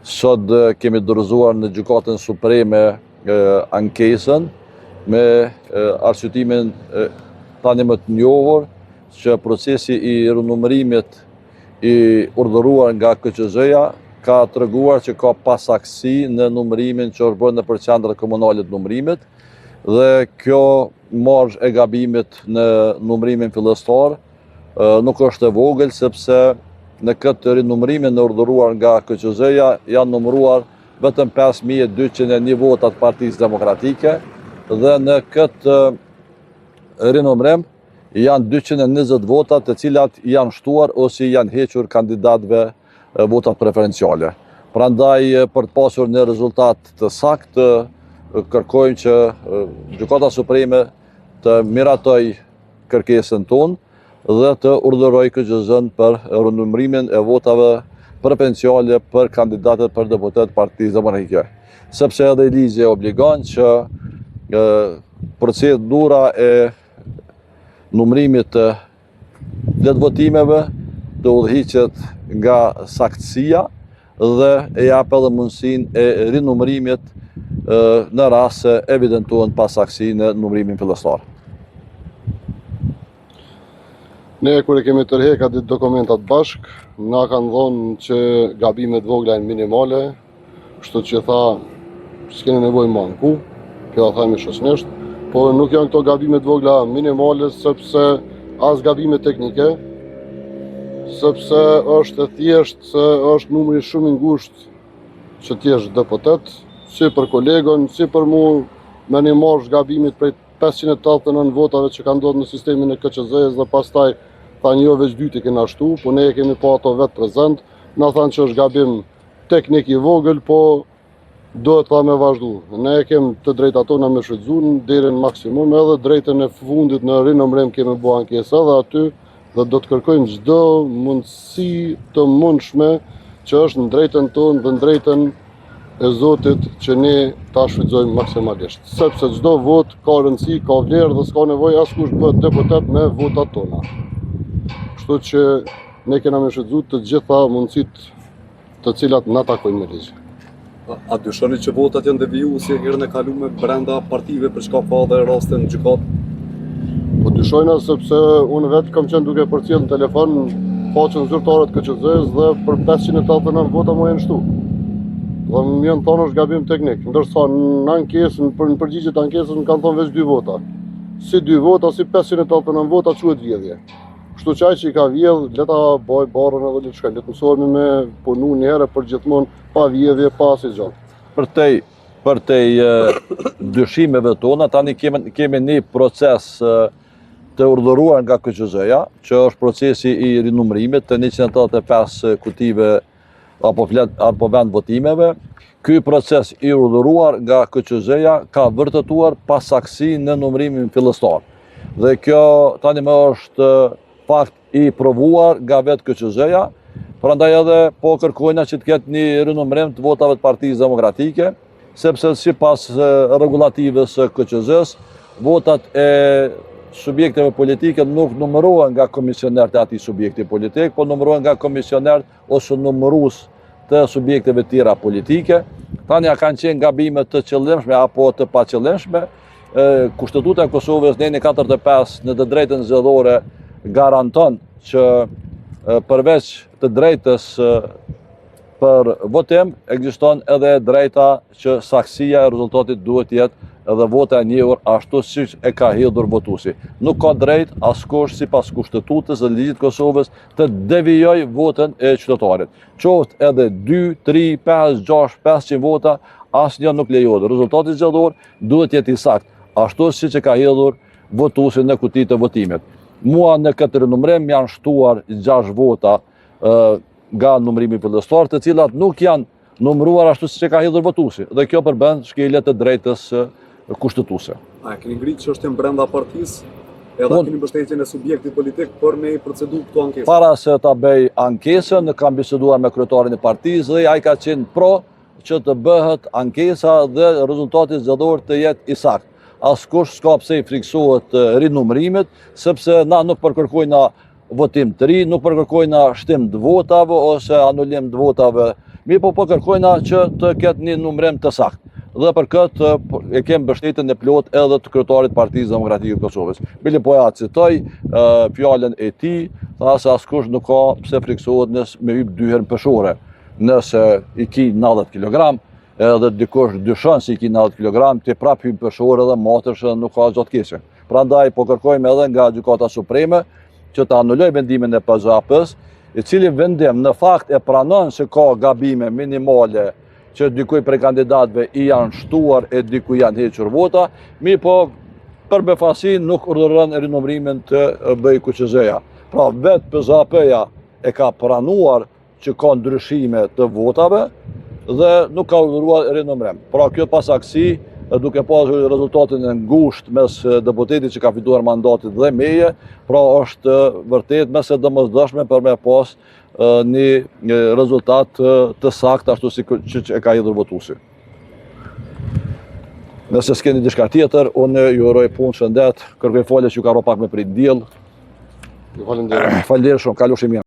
Sot kemi dorëzuar në Gjykatën Supreme ankesën me arsyetimin tani më të njohur që procesi i rinumërimit i urdhëruar nga KQZ-ja ka treguar që ka pasaktësi në numërimin që është bërë në qendrat komunale të numërimit dhe kjo marzhë e gabimit në numërimin fillestar nuk është e vogël, sepse në këtë rinumërimin e urdhëruar nga KQZ-ja janë numëruar vetëm 5201 vota të Partisë Demokratike dhe në këtë rinumërim janë 220 vota të cilat janë shtuar ose janë hequr kandidatëve votat preferenciale. Prandaj për të pasur një rezultat të saktë, kërkojmë që Gjykata Supreme të miratoj kërkesën tonë dhe të urdhëroj KQZ-n për rinumërimin e votave preferenciale për kandidatët për deputet Partisë Demokratike. Sepse edhe ligji obligon që procedura e numërimit të votimeve të udhëhiqet nga saktësia dhe e jap edhe mundësinë e rinumërimit në rast se evidentohen pasaktësi në numërimin fillestar. Ne kur e kemi tërhequr ato dokumentat bashk, na kanë thonë që gabimet vogla janë minimale, kështu që tha s'keni nevojë më anku, kjo tha me shosnisht, por nuk janë këto gabimet vogla minimale sepse as gabime teknike, sepse është e thjeshtë se është numri shumë i ngushtë që të jesh deputet, si për kolegën, si për mua me një marzhë gabimit prej 589 votave që ka ndodhur në sistemin e KQZ-s dhe pastaj thanë jo veç dyti kena shtu, po ne kemi pa ato vetë prezent, na thanë që është gabim teknik i vogël, po duhet tha me vazhdu. Ne kemi të drejtat tona me shfrytzuar deri në maksimum, edhe drejtën e fundit në rinumërim kemi bërë ankesë edhe aty dhe do të kërkojmë çdo mundësi të mundshme që është në drejtën tonë dhe në drejtën e Zotit që ne ta shfrytëzojmë maksimalisht. Sepse çdo vot ka rëndësi, ka vlerë dhe s'ka nevojë askush bëhet deputet me votat tona. Kështu që ne kena me shfrytëzuar të gjitha mundësitë të cilat na takojnë me ligj. A dyshoni që votat janë devijuar si herën e kaluar brenda partive për çka ka dhe raste në gjykatë? Po dyshojna sepse unë vetë kam qenë duke përcjell në telefon faqen zyrtare të KQZ-s dhe për 589 vota më janë shtu. Dhe më janë thonë është gabim teknik, ndërsa në ankesën, në përgjigje të ankesës më kanë thonë veç 2 vota. Si 2 vota, si 589 vota quhet vjedhje. Kështu që ai që i ka vjedh, le ta bëj barrën edhe le të shkojnë. Le të mësohemi me punu një herë për gjithmonë pa vjedhje, pa asgjë. Për te dyshimeve tona, tani kemi një proces të urdhëruar nga KQZ-ja, që është procesi i rinumërimit të 185 kutive apo vend votimeve. Ky proces i urdhëruar nga KQZ-ja ka vërtetuar pasaktësi në numërimin fillestar. Dhe kjo tani më është fakt i provuar nga vetë KQZ-ja, prandaj edhe po kërkojna që të ketë një rinumërim të votave të Partisë Demokratike, sepse sipas rregullativës së KQZ-s, votat e subjekteve politike nuk numërohen nga komisionerët e atij subjekti politik, po numërohen nga komisionerët ose numërues të subjekteve tjera politike. Tani kanë qenë gabime të qëllimshme apo të paqëllimshme. Kushtetuta e Kosovës në 45 në të drejtën zgjedhore garanton që përveç të drejtës për votim, ekziston edhe drejta që saktësia e rezultatit duhet jetë edhe vota e njëjtur ashtu siç e ka hedhur votuesi. Nuk ka drejt askush sipas kushtetutës dhe ligjit të Kosovës të devijojë votën e qytetarit. Qoftë edhe 2, 3, 5, 6, 500 vota, asnjë nuk lejohet. Rezultati zgjedhor duhet jetë i saktë, ashtu siç e ka hedhur votuesi në kutitë të votimit. Mua në këtë rinumërim janë shtuar 6 vota nga numërimi fillestar, të cilat nuk janë numëruar ashtu siç e ka hedhur votuesi. Dhe kjo përbën shkelje të drejtës kushtetuese. A keni ngritë çështjen brenda partisë? Edhe keni mbështetjen e subjektit politik për me procedu këto ankesë? Para se ta bëj ankesën, kam biseduar me kryetarin e partisë dhe ai ka qenë pro që të bëhet ankesa dhe rezultati zgjedhor të jetë i saktë. Askush s'ka pse i friksohet rinumërimit, sepse na nuk përkërkojna votim të ri, nuk përkërkojna shtim të votave ose anulim të votave Mi po kërkojna që të ketë një numërim të saktë. Dhe për këtë e kem mbështetjen e plot edhe të kryetarit Partisë Demokratike të Kosovës. Bile po ja citoj fjalën e tij, tha se askush nuk ka pse friksohet nëse me hyp 2 herë peshore. Nëse i ki 90 kg, edhe dikush dyshon se i ki 90 kg, ti prap hyp peshore dhe matësh nuk ka gjatë keqe. Prandaj po kërkojmë edhe nga Gjykata Supreme që të anuloj vendimin e PZHP-s, i cili vendim në fakt e pranon se ka gabime minimale që dikuj prej kandidatëve i janë shtuar e dikuj janë hequr vota, mi po për befasi nuk urdhëron rinumërimin të bëj QQZ-ja. Pra vetë PZHP-ja e ka pranuar që ka ndryshime të votave dhe nuk ka urdhëruar rinumërim. Pra kjo pasaksi, duke pasur rezultatin e ngushtë mes deputetit që ka fituar mandatit dhe meje, pra është vërtet mes e domosdoshme për me pas një rezultat të saktë ashtu si që e ka hedhur votuesi. Nëse s'keni diçka tjetër, unë ju uroj punë shëndet, kërkoj falje që ju ka ro pak me prit diell. Ju falenderoj. Faleminderit shumë, kalofshi mirë.